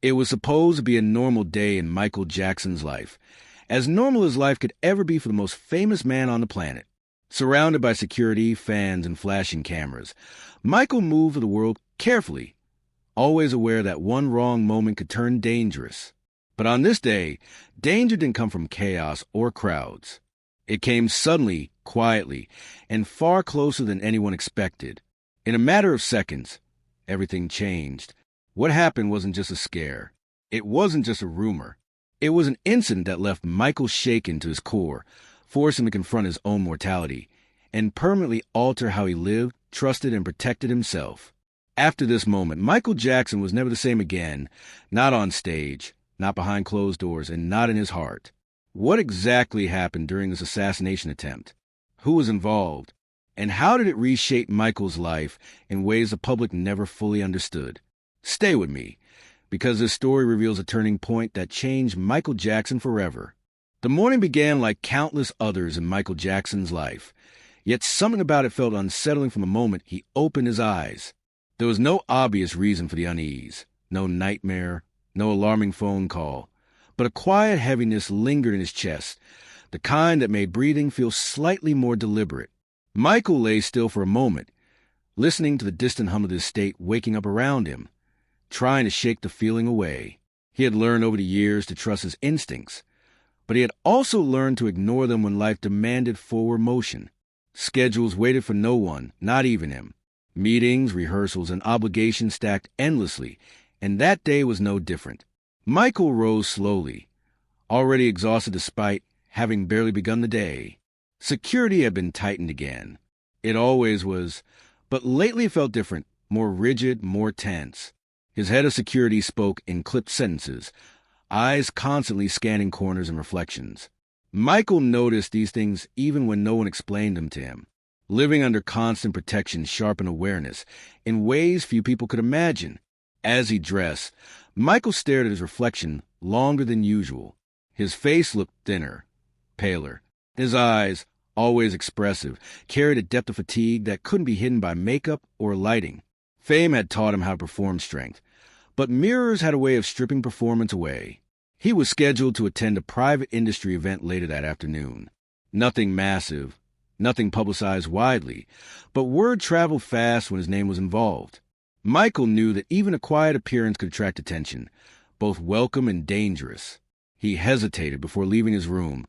It was supposed to be a normal day in Michael Jackson's life, as normal as life could ever be for the most famous man on the planet. Surrounded by security, fans, and flashing cameras, Michael moved through the world carefully, always aware that one wrong moment could turn dangerous. But on this day, danger didn't come from chaos or crowds. It came suddenly, quietly, and far closer than anyone expected. In a matter of seconds, everything changed. What happened wasn't just a scare. It wasn't just a rumor. It was an incident that left Michael shaken to his core, forced him to confront his own mortality, and permanently alter how he lived, trusted, and protected himself. After this moment, Michael Jackson was never the same again, not on stage, not behind closed doors, and not in his heart. What exactly happened during this assassination attempt? Who was involved? And how did it reshape Michael's life in ways the public never fully understood? Stay with me, because this story reveals a turning point that changed Michael Jackson forever. The morning began like countless others in Michael Jackson's life, yet something about it felt unsettling from the moment he opened his eyes. There was no obvious reason for the unease, no nightmare, no alarming phone call, but a quiet heaviness lingered in his chest, the kind that made breathing feel slightly more deliberate. Michael lay still for a moment, listening to the distant hum of the estate waking up around him, trying to shake the feeling away. He had learned over the years to trust his instincts, but he had also learned to ignore them when life demanded forward motion. Schedules waited for no one, not even him. Meetings, rehearsals, and obligations stacked endlessly, and that day was no different. Michael rose slowly, already exhausted despite having barely begun the day. Security had been tightened again. It always was, but lately it felt different, more rigid, more tense. His head of security spoke in clipped sentences, eyes constantly scanning corners and reflections. Michael noticed these things even when no one explained them to him. Living under constant protection sharpened awareness in ways few people could imagine. As he dressed, Michael stared at his reflection longer than usual. His face looked thinner, paler. His eyes, always expressive, carried a depth of fatigue that couldn't be hidden by makeup or lighting. Fame had taught him how to perform strength, but mirrors had a way of stripping performance away. He was scheduled to attend a private industry event later that afternoon. Nothing massive, nothing publicized widely, but word traveled fast when his name was involved. Michael knew that even a quiet appearance could attract attention, both welcome and dangerous. He hesitated before leaving his room,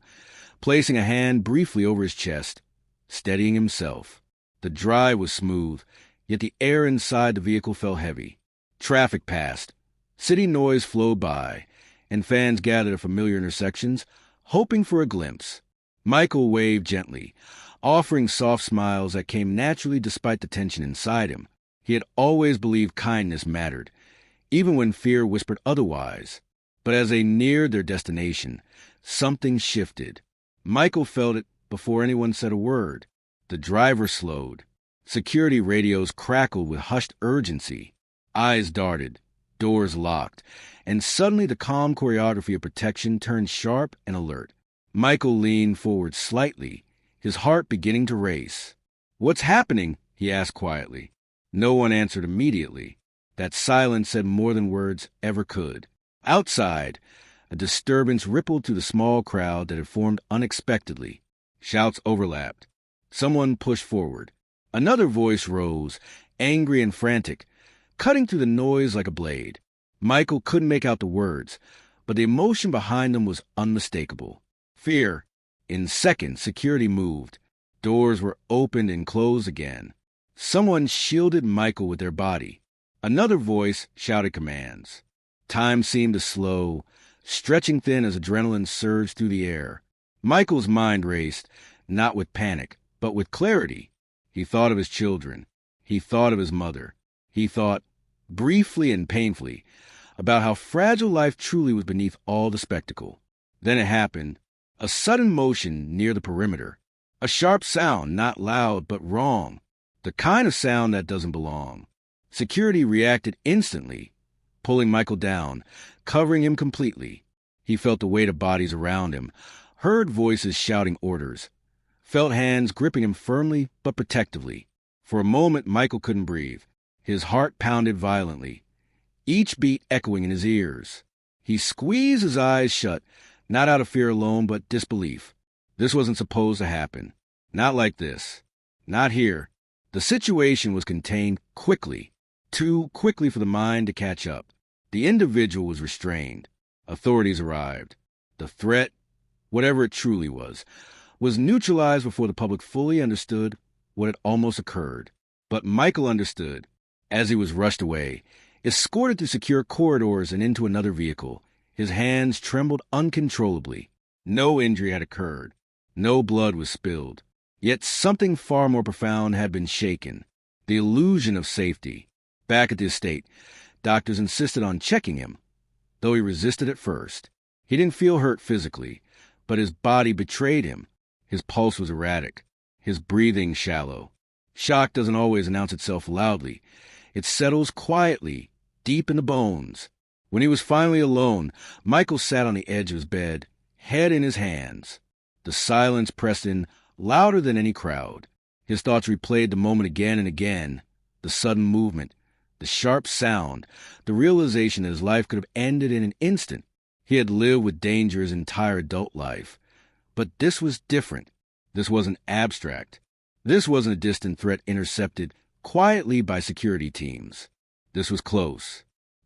placing a hand briefly over his chest, steadying himself. The drive was smooth, yet the air inside the vehicle felt heavy. Traffic passed. City noise flowed by, and fans gathered at familiar intersections, hoping for a glimpse. Michael waved gently, offering soft smiles that came naturally despite the tension inside him. He had always believed kindness mattered, even when fear whispered otherwise. But as they neared their destination, something shifted. Michael felt it before anyone said a word. The driver slowed. Security radios crackled with hushed urgency. Eyes darted, doors locked, and suddenly the calm choreography of protection turned sharp and alert. Michael leaned forward slightly, his heart beginning to race. "What's happening?" he asked quietly. No one answered immediately. That silence said more than words ever could. Outside, a disturbance rippled through the small crowd that had formed unexpectedly. Shouts overlapped. Someone pushed forward. Another voice rose, angry and frantic, cutting through the noise like a blade. Michael couldn't make out the words, but the emotion behind them was unmistakable. Fear. In seconds, security moved. Doors were opened and closed again. Someone shielded Michael with their body. Another voice shouted commands. Time seemed to slow, stretching thin as adrenaline surged through the air. Michael's mind raced, not with panic, but with clarity. He thought of his children. He thought of his mother. He thought, briefly and painfully, about how fragile life truly was beneath all the spectacle. Then it happened. A sudden motion near the perimeter. A sharp sound, not loud, but wrong. The kind of sound that doesn't belong. Security reacted instantly, pulling Michael down, covering him completely. He felt the weight of bodies around him, heard voices shouting orders, felt hands gripping him firmly but protectively. For a moment, Michael couldn't breathe. His heart pounded violently. each beat echoing in his ears. He squeezed his eyes shut, not out of fear alone, but disbelief. This wasn't supposed to happen. Not like this. Not here. The situation was contained quickly, too quickly for the mind to catch up. The individual was restrained. Authorities arrived. The threat, whatever it truly was neutralized before the public fully understood what had almost occurred. But Michael understood. As he was rushed away, escorted through secure corridors and into another vehicle, his hands trembled uncontrollably. No injury had occurred. No blood was spilled. Yet something far more profound had been shaken. The illusion of safety. Back at the estate, doctors insisted on checking him, though he resisted at first. He didn't feel hurt physically, but his body betrayed him. His pulse was erratic, his breathing shallow. Shock doesn't always announce itself loudly. It settles quietly, deep in the bones. When he was finally alone, Michael sat on the edge of his bed, head in his hands. The silence pressed in louder than any crowd. His thoughts replayed the moment again and again. The sudden movement, the sharp sound, the realization that his life could have ended in an instant. He had lived with danger his entire adult life. But this was different. This wasn't abstract. This wasn't a distant threat intercepted quietly by security teams. This was close,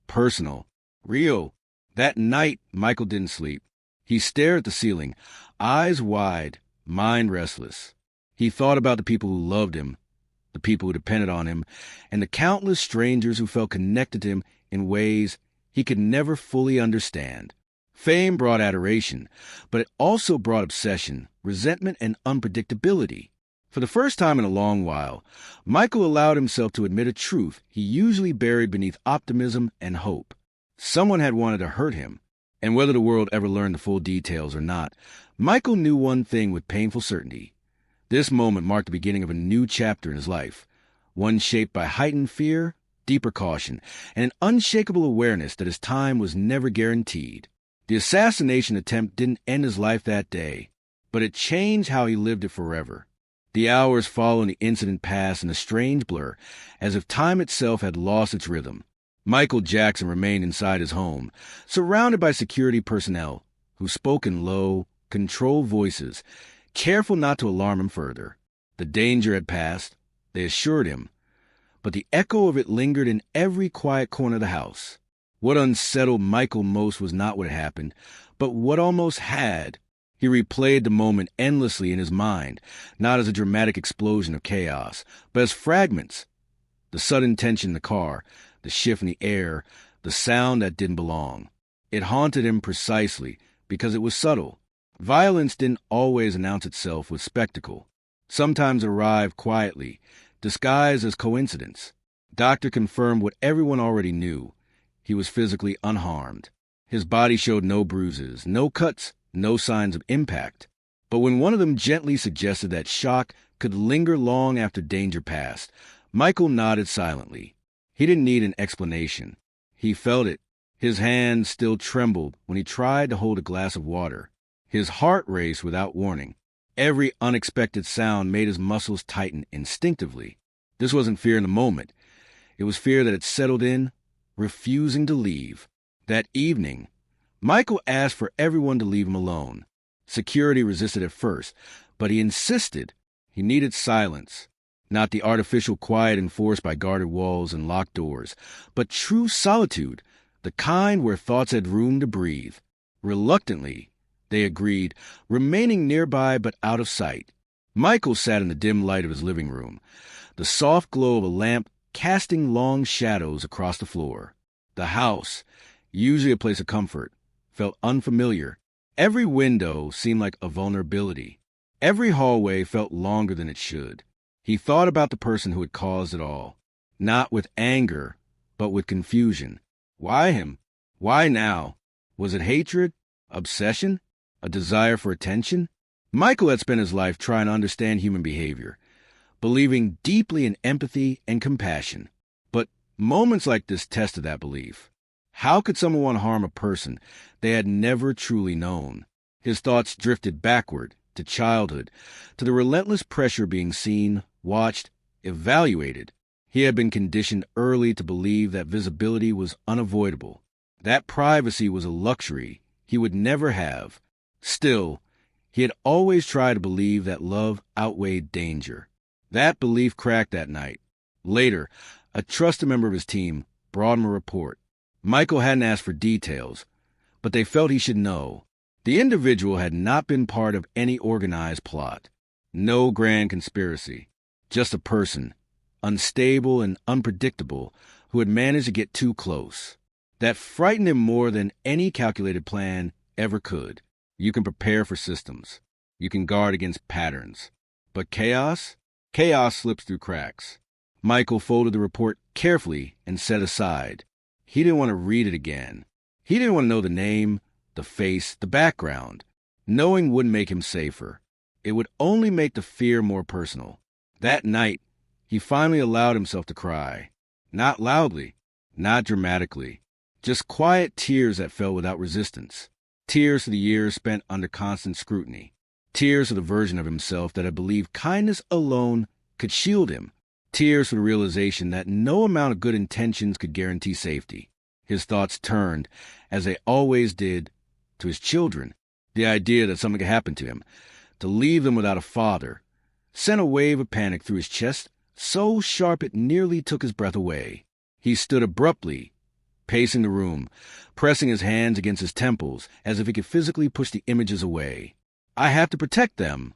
personal, real. That night, Michael didn't sleep. He stared at the ceiling, eyes wide, mind restless. He thought about the people who loved him, the people who depended on him, and the countless strangers who felt connected to him in ways he could never fully understand. Fame brought adoration, but it also brought obsession, resentment, and unpredictability. For the first time in a long while, Michael allowed himself to admit a truth he usually buried beneath optimism and hope. Someone had wanted to hurt him, and whether the world ever learned the full details or not, Michael knew one thing with painful certainty. This moment marked the beginning of a new chapter in his life, one shaped by heightened fear, deeper caution, and an unshakable awareness that his time was never guaranteed. The assassination attempt didn't end his life that day, but it changed how he lived it forever. The hours following the incident passed in a strange blur, as if time itself had lost its rhythm. Michael Jackson remained inside his home, surrounded by security personnel who spoke in low, controlled voices, careful not to alarm him further. The danger had passed, they assured him, but the echo of it lingered in every quiet corner of the house. What unsettled Michael most was not what had happened, but what almost had. He replayed the moment endlessly in his mind, not as a dramatic explosion of chaos, but as fragments. The sudden tension in the car, the shift in the air, the sound that didn't belong. It haunted him precisely because it was subtle. Violence didn't always announce itself with spectacle. Sometimes it arrived quietly, disguised as coincidence. Doctor confirmed what everyone already knew. He was physically unharmed. His body showed no bruises, no cuts, no signs of impact. But when one of them gently suggested that shock could linger long after danger passed, Michael nodded silently. He didn't need an explanation. He felt it. His hands still trembled when he tried to hold a glass of water. His heart raced without warning. Every unexpected sound made his muscles tighten instinctively. This wasn't fear in the moment. It was fear that had settled in, refusing to leave. That evening, Michael asked for everyone to leave him alone. Security resisted at first, but he insisted. He needed silence. Not the artificial quiet enforced by guarded walls and locked doors, but true solitude, the kind where thoughts had room to breathe. Reluctantly, they agreed, remaining nearby but out of sight. Michael sat in the dim light of his living room, the soft glow of a lamp casting long shadows across the floor. The house, usually a place of comfort, felt unfamiliar. Every window seemed like a vulnerability. Every hallway felt longer than it should. He thought about the person who had caused it all, not with anger, but with confusion. Why him? Why now? Was it hatred? Obsession? A desire for attention? Michael had spent his life trying to understand human behavior, believing deeply in empathy and compassion. But moments like this tested that belief. How could someone want to harm a person they had never truly known? His thoughts drifted backward to childhood, to the relentless pressure being seen, watched, evaluated. He had been conditioned early to believe that visibility was unavoidable, that privacy was a luxury he would never have. Still, he had always tried to believe that love outweighed danger. That belief cracked that night. Later, a trusted member of his team brought him a report. Michael hadn't asked for details, but they felt he should know. The individual had not been part of any organized plot. No grand conspiracy. Just a person, unstable and unpredictable, who had managed to get too close. That frightened him more than any calculated plan ever could. You can prepare for systems. You can guard against patterns. But chaos? Chaos slips through cracks. Michael folded the report carefully and set aside. He didn't want to read it again. He didn't want to know the name, the face, the background. Knowing wouldn't make him safer. It would only make the fear more personal. That night, he finally allowed himself to cry. Not loudly, not dramatically. Just quiet tears that fell without resistance. Tears for the years spent under constant scrutiny. Tears for the version of himself that had believed kindness alone could shield him. Tears for the realization that no amount of good intentions could guarantee safety. His thoughts turned, as they always did, to his children. The idea that something could happen to him, to leave them without a father, sent a wave of panic through his chest, so sharp it nearly took his breath away. He stood abruptly, pacing the room, pressing his hands against his temples as if he could physically push the images away. "I have to protect them,"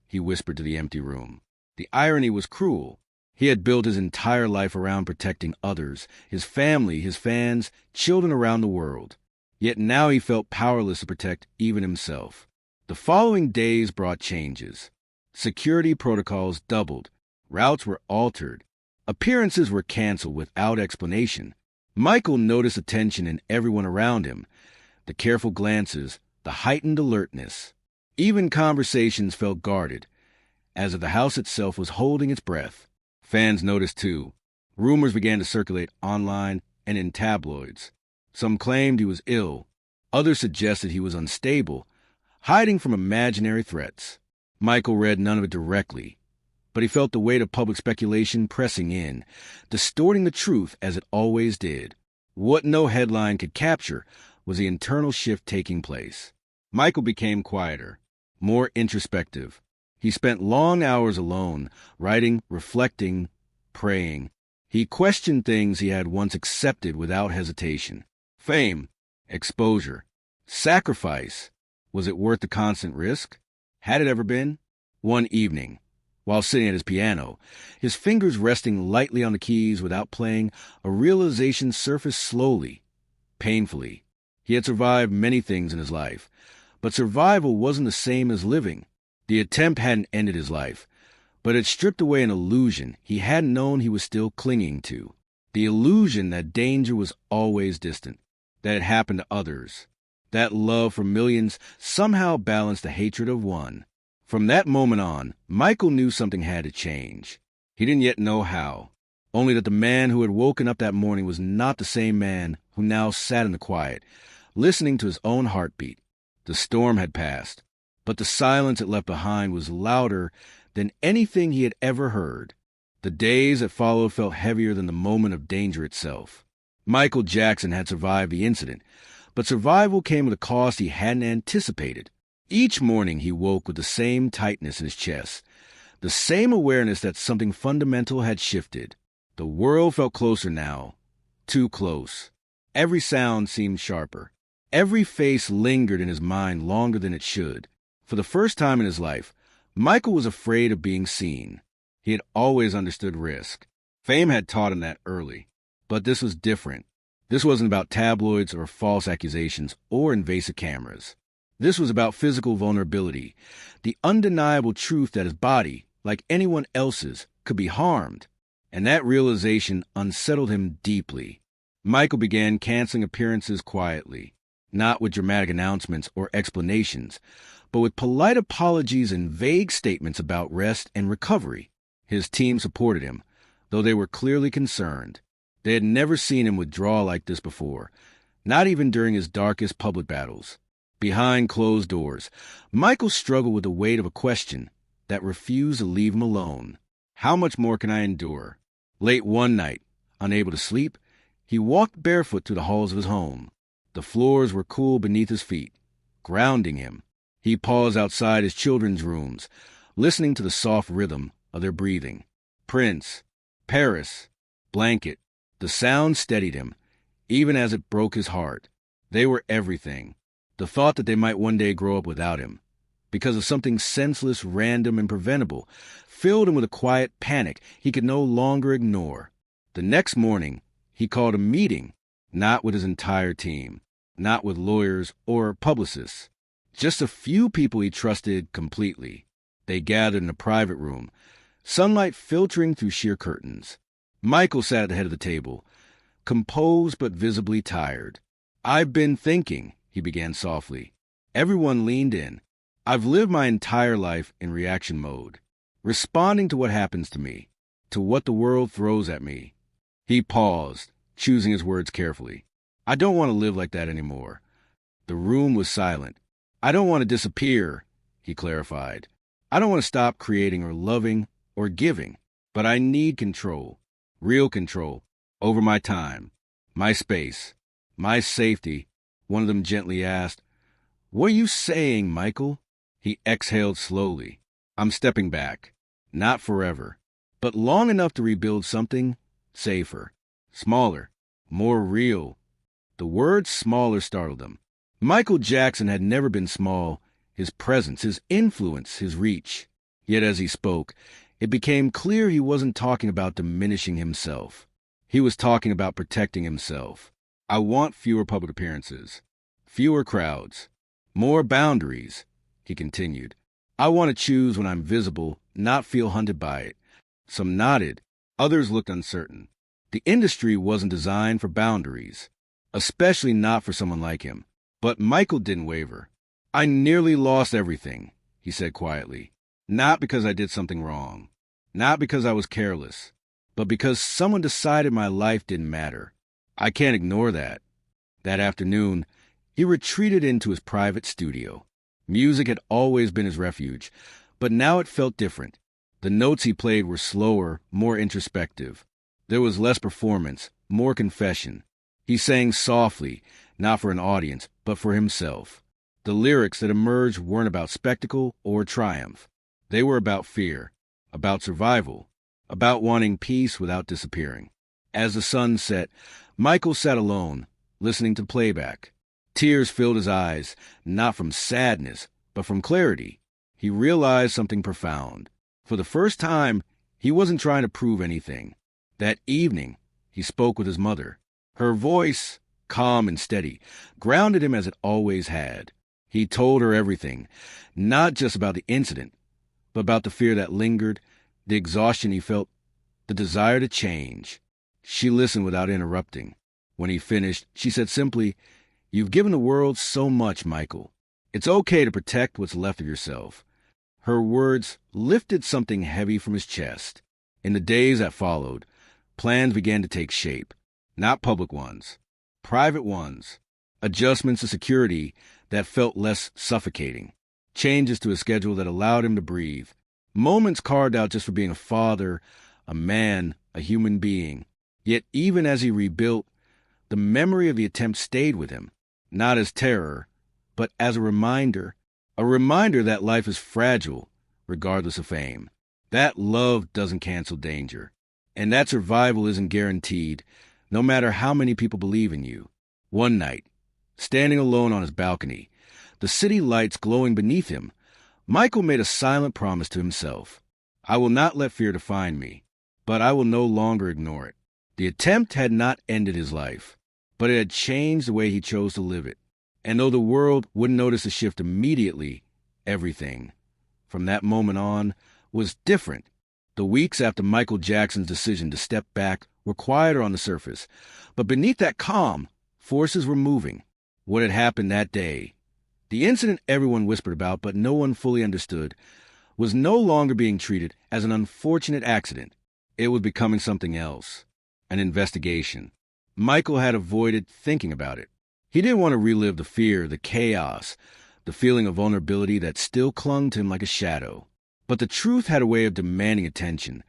he whispered to the empty room. The irony was cruel. He had built his entire life around protecting others, his family, his fans, children around the world. Yet now he felt powerless to protect even himself. The following days brought changes. Security protocols doubled. Routes were altered. Appearances were canceled without explanation. Michael noticed the tension in everyone around him, the careful glances, the heightened alertness. Even conversations felt guarded, as if the house itself was holding its breath. Fans noticed too. Rumors began to circulate online and in tabloids. Some claimed he was ill. Others suggested he was unstable, hiding from imaginary threats. Michael read none of it directly, but he felt the weight of public speculation pressing in, distorting the truth as it always did. What no headline could capture was the internal shift taking place. Michael became quieter, more introspective. He spent long hours alone, writing, reflecting, praying. He questioned things he had once accepted without hesitation. Fame, exposure, sacrifice. Was it worth the constant risk? Had it ever been? One evening, while sitting at his piano, his fingers resting lightly on the keys without playing, a realization surfaced slowly, painfully. He had survived many things in his life, but survival wasn't the same as living. The attempt hadn't ended his life, but it stripped away an illusion he hadn't known he was still clinging to. The illusion that danger was always distant, that it happened to others, that love for millions somehow balanced the hatred of one. From that moment on, Michael knew something had to change. He didn't yet know how, only that the man who had woken up that morning was not the same man who now sat in the quiet, listening to his own heartbeat. The storm had passed, but the silence it left behind was louder than anything he had ever heard. The days that followed felt heavier than the moment of danger itself. Michael Jackson had survived the incident, but survival came with a cost he hadn't anticipated. Each morning he woke with the same tightness in his chest, the same awareness that something fundamental had shifted. The world felt closer now, too close. Every sound seemed sharper. Every face lingered in his mind longer than it should. For the first time in his life, Michael was afraid of being seen. He had always understood risk. Fame had taught him that early. But this was different. This wasn't about tabloids or false accusations or invasive cameras. This was about physical vulnerability, the undeniable truth that his body, like anyone else's, could be harmed. And that realization unsettled him deeply. Michael began canceling appearances quietly, not with dramatic announcements or explanations, but with polite apologies and vague statements about rest and recovery. His team supported him, though they were clearly concerned. They had never seen him withdraw like this before, not even during his darkest public battles. Behind closed doors, Michael struggled with the weight of a question that refused to leave him alone. How much more can I endure? Late one night, unable to sleep, he walked barefoot through the halls of his home. The floors were cool beneath his feet, grounding him. He paused outside his children's rooms, listening to the soft rhythm of their breathing. Prince, Paris, blanket. The sound steadied him, even as it broke his heart. They were everything. The thought that they might one day grow up without him, because of something senseless, random, and preventable, filled him with a quiet panic he could no longer ignore. The next morning, he called a meeting, not with his entire team, not with lawyers or publicists, just a few people he trusted completely. They gathered in a private room, sunlight filtering through sheer curtains. Michael sat at the head of the table, composed but visibly tired. "I've been thinking," he began softly. Everyone leaned in. "I've lived my entire life in reaction mode, responding to what happens to me, to what the world throws at me." He paused, choosing his words carefully. "I don't want to live like that anymore." The room was silent. "I don't want to disappear," he clarified. "I don't want to stop creating or loving or giving, but I need control, real control, over my time, my space, my safety." One of them gently asked, "What are you saying, Michael?" He exhaled slowly. "I'm stepping back, not forever, but long enough to rebuild something safer, smaller, more real." The word smaller startled him. Michael Jackson had never been small, his presence, his influence, his reach. Yet as he spoke, it became clear he wasn't talking about diminishing himself. He was talking about protecting himself. "I want fewer public appearances, fewer crowds, more boundaries," he continued. "I want to choose when I'm visible, not feel hunted by it." Some nodded. Others looked uncertain. The industry wasn't designed for boundaries, especially not for someone like him. But Michael didn't waver. "I nearly lost everything," he said quietly. "Not because I did something wrong, not because I was careless, but because someone decided my life didn't matter. I can't ignore that." That afternoon, he retreated into his private studio. Music had always been his refuge, but now it felt different. The notes he played were slower, more introspective. There was less performance, more confession. He sang softly, not for an audience, but for himself. The lyrics that emerged weren't about spectacle or triumph. They were about fear, about survival, about wanting peace without disappearing. As the sun set, Michael sat alone, listening to playback. Tears filled his eyes, not from sadness, but from clarity. He realized something profound. For the first time, he wasn't trying to prove anything. That evening, he spoke with his mother. Her voice, calm and steady, grounded him as it always had. He told her everything, not just about the incident, but about the fear that lingered, the exhaustion he felt, the desire to change. She listened without interrupting. When he finished, she said simply, "You've given the world so much, Michael. It's okay to protect what's left of yourself." Her words lifted something heavy from his chest. In the days that followed, plans began to take shape. Not public ones, private ones. Adjustments to security that felt less suffocating. Changes to a schedule that allowed him to breathe. Moments carved out just for being a father, a man, a human being. Yet even as he rebuilt, the memory of the attempt stayed with him, not as terror, but as a reminder that life is fragile, regardless of fame. That love doesn't cancel danger, and that survival isn't guaranteed, no matter how many people believe in you. One night, standing alone on his balcony, the city lights glowing beneath him, Michael made a silent promise to himself. "I will not let fear define me, but I will no longer ignore it." The attempt had not ended his life, but it had changed the way he chose to live it. And though the world wouldn't notice the shift immediately, everything, from that moment on, was different. The weeks after Michael Jackson's decision to step back were quieter on the surface, but beneath that calm, forces were moving. What had happened that day, the incident everyone whispered about but no one fully understood, was no longer being treated as an unfortunate accident. It was becoming something else, an investigation. Michael had avoided thinking about it. He didn't want to relive the fear, the chaos, the feeling of vulnerability that still clung to him like a shadow. But the truth had a way of demanding attention,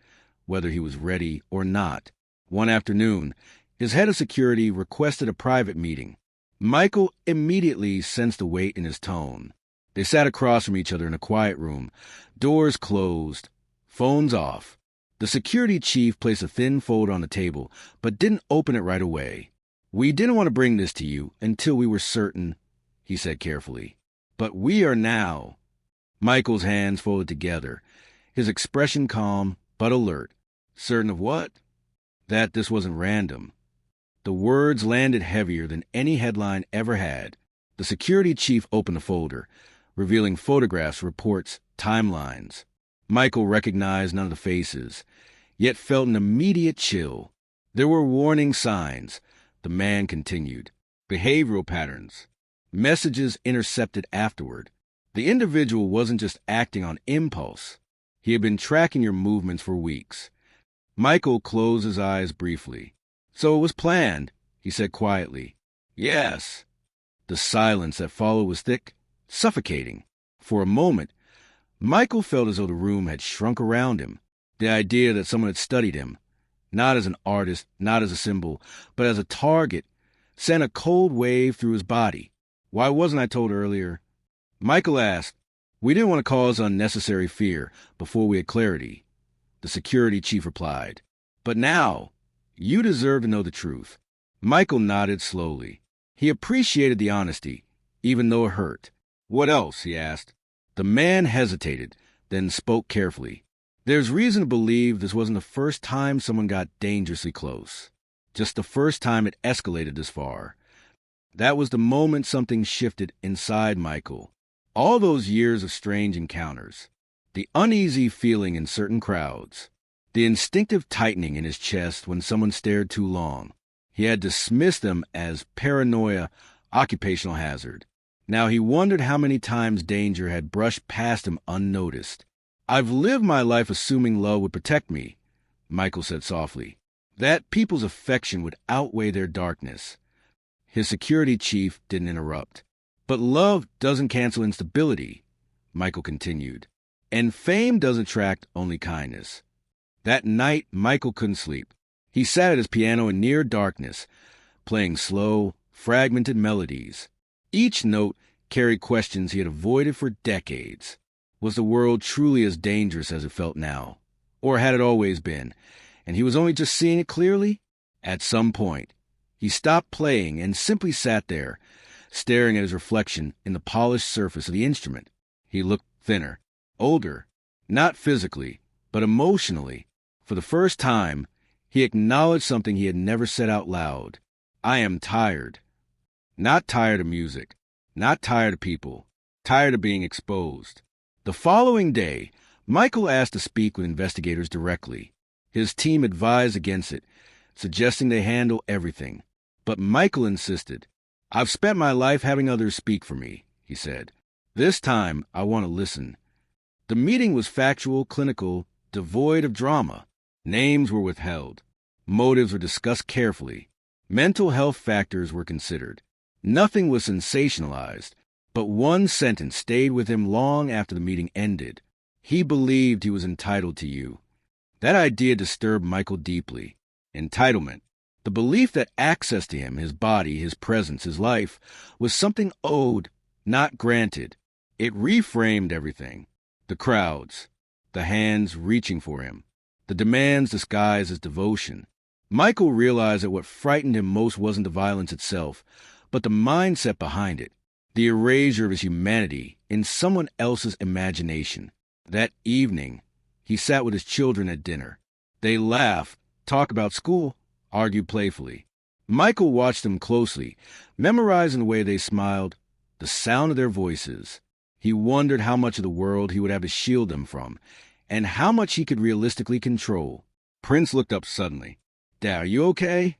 whether he was ready or not. One afternoon, his head of security requested a private meeting. Michael immediately sensed the weight in his tone. They sat across from each other in a quiet room, doors closed, phones off. The security chief placed a thin folder on the table, but didn't open it right away. "We didn't want to bring this to you until we were certain," he said carefully. "But we are now." Michael's hands folded together, his expression calm but alert. Certain of what? That this wasn't random. The words landed heavier than any headline ever had. The security chief opened the folder, revealing photographs, reports, timelines. Michael recognized none of the faces, yet felt an immediate chill. There were warning signs, the man continued. Behavioral patterns. Messages intercepted afterward. The individual wasn't just acting on impulse. He had been tracking your movements for weeks. Michael closed his eyes briefly. "So it was planned," he said quietly. "Yes." The silence that followed was thick, suffocating. For a moment, Michael felt as though the room had shrunk around him. The idea that someone had studied him, not as an artist, not as a symbol, but as a target, sent a cold wave through his body. "Why wasn't I told earlier?" Michael asked. "We didn't want to cause unnecessary fear before we had clarity," the security chief replied. "But now, you deserve to know the truth." Michael nodded slowly. He appreciated the honesty, even though it hurt. "What else?" he asked. The man hesitated, then spoke carefully. "There's reason to believe this wasn't the first time someone got dangerously close. Just the first time it escalated this far. That was the moment something shifted inside Michael. All those years of strange encounters. The uneasy feeling in certain crowds. The instinctive tightening in his chest when someone stared too long. He had dismissed them as paranoia, occupational hazard. Now he wondered how many times danger had brushed past him unnoticed. "I've lived my life assuming love would protect me," Michael said softly. "That people's affection would outweigh their darkness." His security chief didn't interrupt. "But love doesn't cancel instability," Michael continued. "And fame doesn't attract only kindness." That night, Michael couldn't sleep. He sat at his piano in near darkness, playing slow, fragmented melodies. Each note carried questions he had avoided for decades. Was the world truly as dangerous as it felt now? Or had it always been, and he was only just seeing it clearly? At some point, he stopped playing and simply sat there, staring at his reflection in the polished surface of the instrument. He looked thinner, older, not physically, but emotionally. For the first time, he acknowledged something he had never said out loud. "I am tired." Not tired of music, not tired of people, tired of being exposed. The following day, Michael asked to speak with investigators directly. His team advised against it, suggesting they handle everything. But Michael insisted. "I've spent my life having others speak for me," he said. "This time, I want to listen." The meeting was factual, clinical, devoid of drama. Names were withheld. Motives were discussed carefully. Mental health factors were considered. Nothing was sensationalized, but one sentence stayed with him long after the meeting ended. He believed he was entitled to you. That idea disturbed Michael deeply. Entitlement. The belief that access to him, his body, his presence, his life, was something owed, not granted. It reframed everything. The crowds, the hands reaching for him, the demands disguised as devotion. Michael realized that what frightened him most wasn't the violence itself, but the mindset behind it, the erasure of his humanity in someone else's imagination. That evening, he sat with his children at dinner. They laughed, talked about school, argued playfully. Michael watched them closely, memorizing the way they smiled, the sound of their voices. He wondered how much of the world he would have to shield them from, and how much he could realistically control. Prince looked up suddenly. "Dad, are you okay?"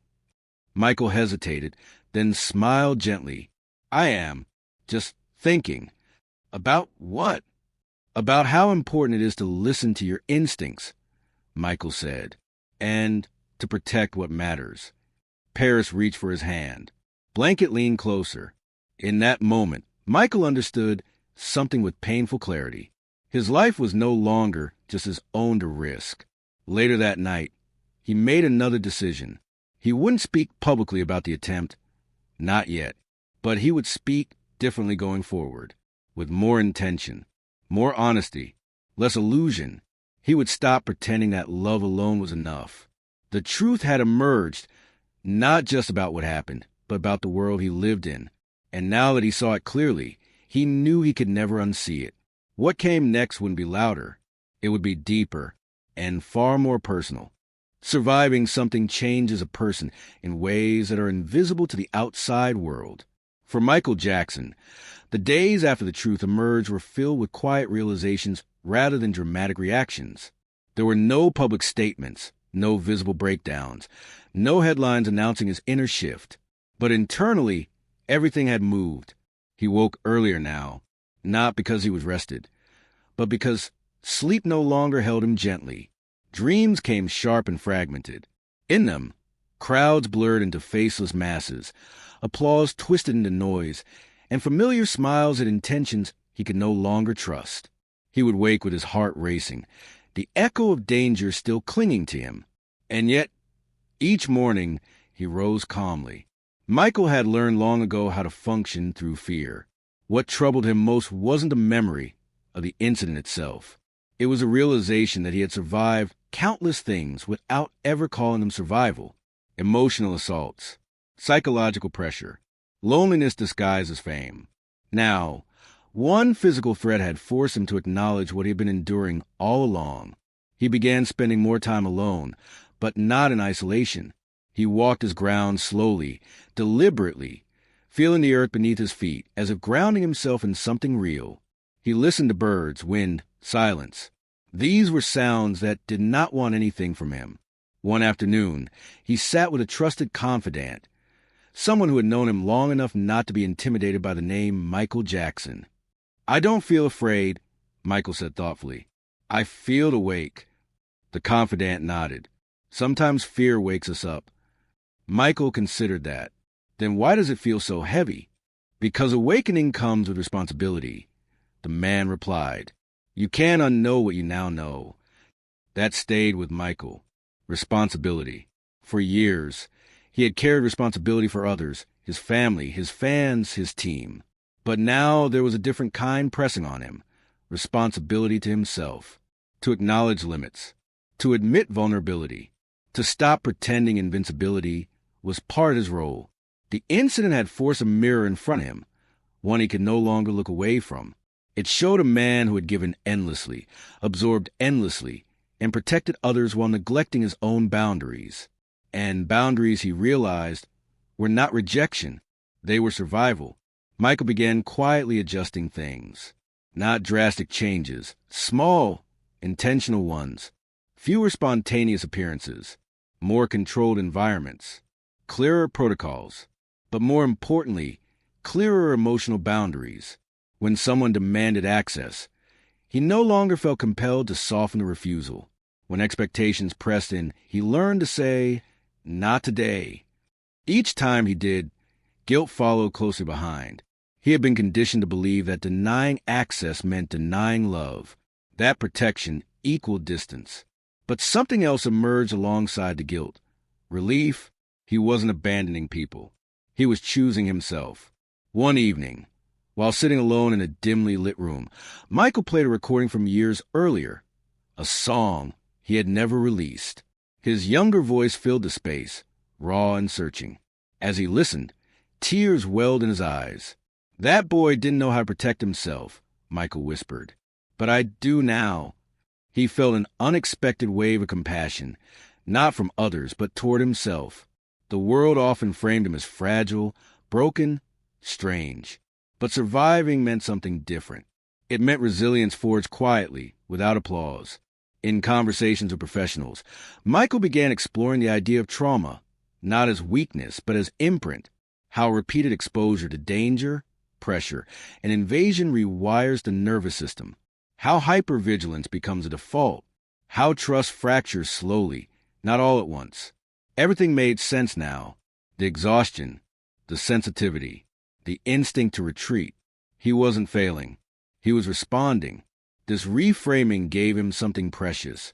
Michael hesitated, then smiled gently. "I am. Just thinking." "About what?" "About how important it is to listen to your instincts," Michael said, "and to protect what matters." Paris reached for his hand. Blanket leaned closer. In that moment, Michael understood something with painful clarity. His life was no longer just his own to risk. Later that night, he made another decision. He wouldn't speak publicly about the attempt, not yet, but he would speak differently going forward, with more intention, more honesty, less illusion. He would stop pretending that love alone was enough. The truth had emerged, not just about what happened, but about the world he lived in. And now that he saw it clearly, he knew he could never unsee it. What came next wouldn't be louder. It would be deeper and far more personal. Surviving something changes a person in ways that are invisible to the outside world. For Michael Jackson, the days after the truth emerged were filled with quiet realizations rather than dramatic reactions. There were no public statements, no visible breakdowns, no headlines announcing his inner shift. But internally, everything had moved. He woke earlier now, not because he was rested, but because sleep no longer held him gently. Dreams came sharp and fragmented. In them, crowds blurred into faceless masses, applause twisted into noise, and familiar smiles and intentions he could no longer trust. He would wake with his heart racing, the echo of danger still clinging to him. And yet, each morning, he rose calmly. Michael had learned long ago how to function through fear. What troubled him most wasn't a memory of the incident itself. It was a realization that he had survived countless things without ever calling them survival. Emotional assaults, psychological pressure, loneliness disguised as fame. Now, one physical threat had forced him to acknowledge what he had been enduring all along. He began spending more time alone, but not in isolation. He walked his ground slowly, deliberately, feeling the earth beneath his feet, as if grounding himself in something real. He listened to birds, wind, silence. These were sounds that did not want anything from him. One afternoon, he sat with a trusted confidant, someone who had known him long enough not to be intimidated by the name Michael Jackson. "I don't feel afraid," Michael said thoughtfully. "I feel awake." The confidant nodded. "Sometimes fear wakes us up." Michael considered that. "Then why does it feel so heavy?" "Because awakening comes with responsibility," the man replied. "You can't unknow what you now know." That stayed with Michael. Responsibility. For years, he had carried responsibility for others, his family, his fans, his team. But now there was a different kind pressing on him. Responsibility to himself. To acknowledge limits. To admit vulnerability. To stop pretending invincibility was part of his role. The incident had forced a mirror in front of him, one he could no longer look away from. It showed a man who had given endlessly, absorbed endlessly, and protected others while neglecting his own boundaries. And boundaries, he realized, were not rejection. They were survival. Michael began quietly adjusting things. Not drastic changes, small, intentional ones. Fewer spontaneous appearances, more controlled environments, clearer protocols, but more importantly, clearer emotional boundaries. When someone demanded access, he no longer felt compelled to soften the refusal. When expectations pressed in, he learned to say, "Not today." Each time he did, guilt followed closely behind. He had been conditioned to believe that denying access meant denying love. That protection equaled distance. But something else emerged alongside the guilt. Relief. He wasn't abandoning people. He was choosing himself. One evening, while sitting alone in a dimly lit room, Michael played a recording from years earlier, a song he had never released. His younger voice filled the space, raw and searching. As he listened, tears welled in his eyes. "That boy didn't know how to protect himself," Michael whispered. "But I do now." He felt an unexpected wave of compassion, not from others, but toward himself. The world often framed him as fragile, broken, strange. But surviving meant something different. It meant resilience forged quietly, without applause. In conversations with professionals, Michael began exploring the idea of trauma, not as weakness, but as imprint, how repeated exposure to danger, pressure, and invasion rewires the nervous system, how hypervigilance becomes a default, how trust fractures slowly, not all at once. Everything made sense now. The exhaustion, the sensitivity, the instinct to retreat. He wasn't failing. He was responding. This reframing gave him something precious.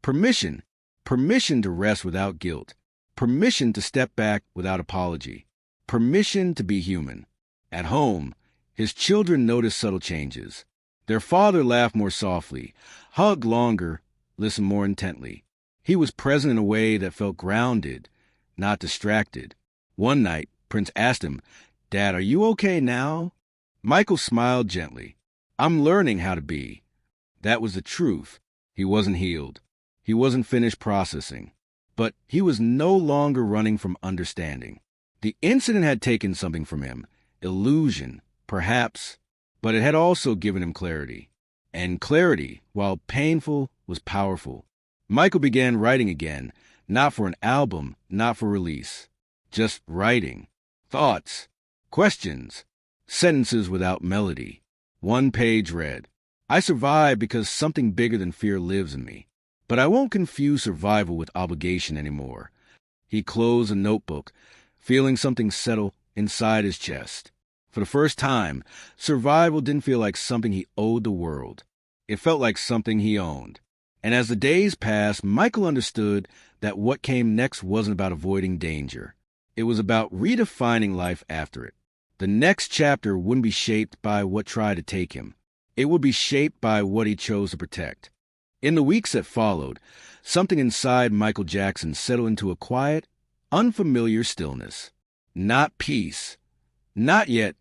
Permission. Permission to rest without guilt. Permission to step back without apology. Permission to be human. At home, his children noticed subtle changes. Their father laughed more softly, hugged longer, listened more intently. He was present in a way that felt grounded, not distracted. One night, Prince asked him, "Dad, are you okay now?" Michael smiled gently. "I'm learning how to be." That was the truth. He wasn't healed. He wasn't finished processing. But he was no longer running from understanding. The incident had taken something from him. Illusion, perhaps, but it had also given him clarity. And clarity, while painful, was powerful. Michael began writing again, not for an album, not for release. Just writing. Thoughts, questions, sentences without melody. One page read, "I survive because something bigger than fear lives in me. But I won't confuse survival with obligation anymore." He closed a notebook, feeling something settle inside his chest. For the first time, survival didn't feel like something he owed the world. It felt like something he owned. And as the days passed, Michael understood that what came next wasn't about avoiding danger. It was about redefining life after it. The next chapter wouldn't be shaped by what tried to take him. It would be shaped by what he chose to protect. In the weeks that followed, something inside Michael Jackson settled into a quiet, unfamiliar stillness. Not peace. Not yet,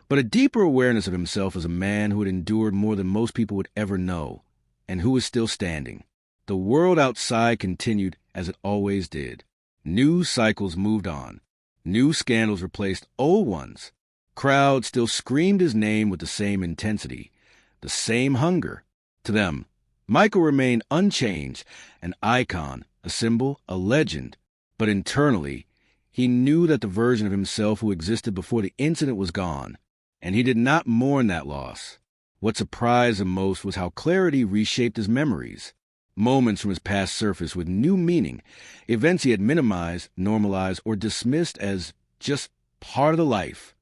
but a deeper awareness of himself as a man who had endured more than most people would ever know, and who was still standing. The world outside continued as it always did. News cycles moved on. New scandals replaced old ones. Crowds still screamed his name with the same intensity, the same hunger. To them, Michael remained unchanged, an icon, a symbol, a legend. But internally, he knew that the version of himself who existed before the incident was gone, and he did not mourn that loss. What surprised him most was how clarity reshaped his memories. Moments from his past surfaced with new meaning, events he had minimized, normalized, or dismissed as just part of the life.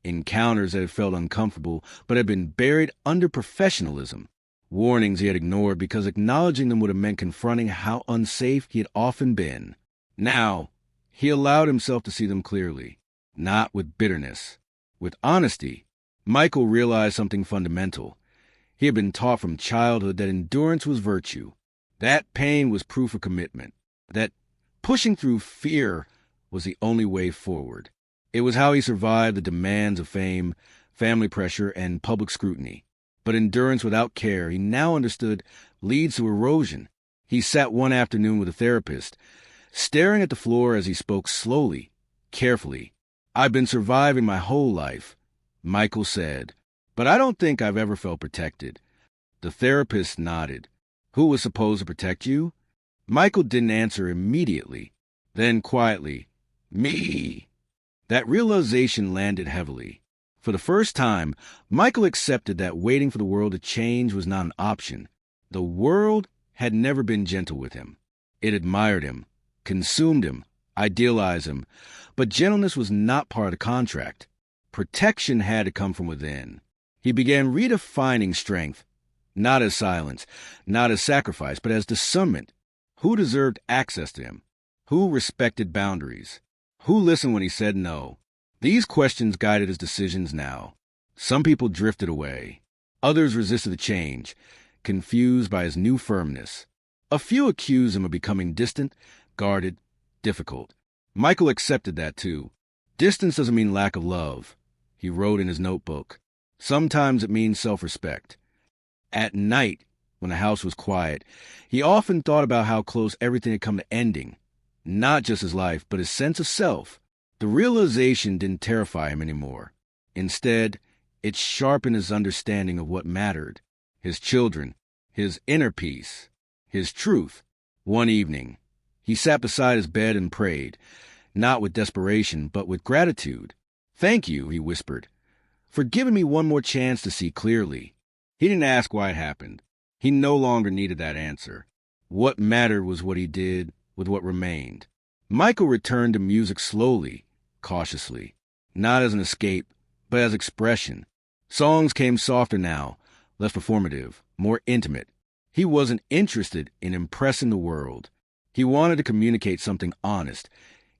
Encounters that had felt uncomfortable but had been buried under professionalism. Warnings he had ignored because acknowledging them would have meant confronting how unsafe he had often been. Now, he allowed himself to see them clearly, not with bitterness, with honesty. Michael realized something fundamental. He had been taught from childhood that endurance was virtue, that pain was proof of commitment, that pushing through fear was the only way forward. It was how he survived the demands of fame, family pressure, and public scrutiny. But endurance without care, he now understood, leads to erosion. He sat one afternoon with a therapist, staring at the floor as he spoke slowly, carefully. "I've been surviving my whole life," Michael said, "but I don't think I've ever felt protected." The therapist nodded. "Who was supposed to protect you?" Michael didn't answer immediately. Then quietly, "Me." That realization landed heavily. For the first time, Michael accepted that waiting for the world to change was not an option. The world had never been gentle with him. It admired him, consumed him, idealized him, but gentleness was not part of the contract. Protection had to come from within. He began redefining strength, not as silence, not as sacrifice, but as discernment. Who deserved access to him? Who respected boundaries? Who listened when he said no? These questions guided his decisions now. Some people drifted away. Others resisted the change, confused by his new firmness. A few accused him of becoming distant, guarded, difficult. Michael accepted that too. Distance doesn't mean lack of love, he wrote in his notebook. Sometimes it means self-respect. At night, when the house was quiet, he often thought about how close everything had come to ending. Not just his life, but his sense of self. The realization didn't terrify him anymore. Instead, it sharpened his understanding of what mattered. His children, his inner peace, his truth. One evening, he sat beside his bed and prayed, not with desperation, but with gratitude. "Thank you," he whispered, "for giving me one more chance to see clearly." He didn't ask why it happened. He no longer needed that answer. What mattered was what he did with what remained. Michael returned to music slowly, cautiously, not as an escape, but as expression. Songs came softer now, less performative, more intimate. He wasn't interested in impressing the world. He wanted to communicate something honest,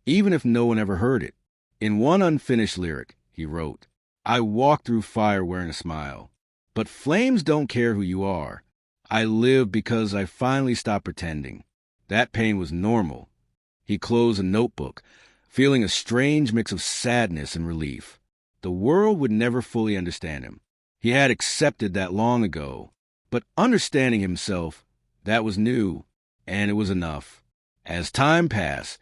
even if no one ever heard it. In one unfinished lyric, he wrote, "I walk through fire wearing a smile, but flames don't care who you are. I live because I finally stopped pretending." That pain was normal. He closed a notebook, feeling a strange mix of sadness and relief. The world would never fully understand him. He had accepted that long ago. But understanding himself, that was new, and it was enough. As time passed,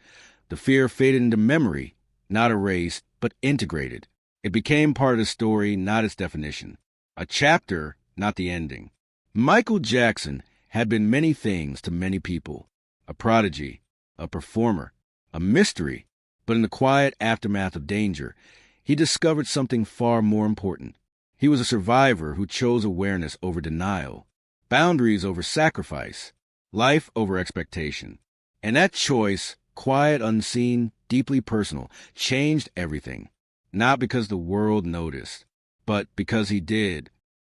the fear faded into memory, not erased, but integrated. It became part of the story, not its definition. A chapter, not the ending. Michael Jackson had been many things to many people. A prodigy, a performer, a mystery. But in the quiet aftermath of danger, he discovered something far more important. He was a survivor who chose awareness over denial, boundaries over sacrifice, life over expectation. And that choice, quiet, unseen, deeply personal, changed everything. Not because the world noticed, but because he did.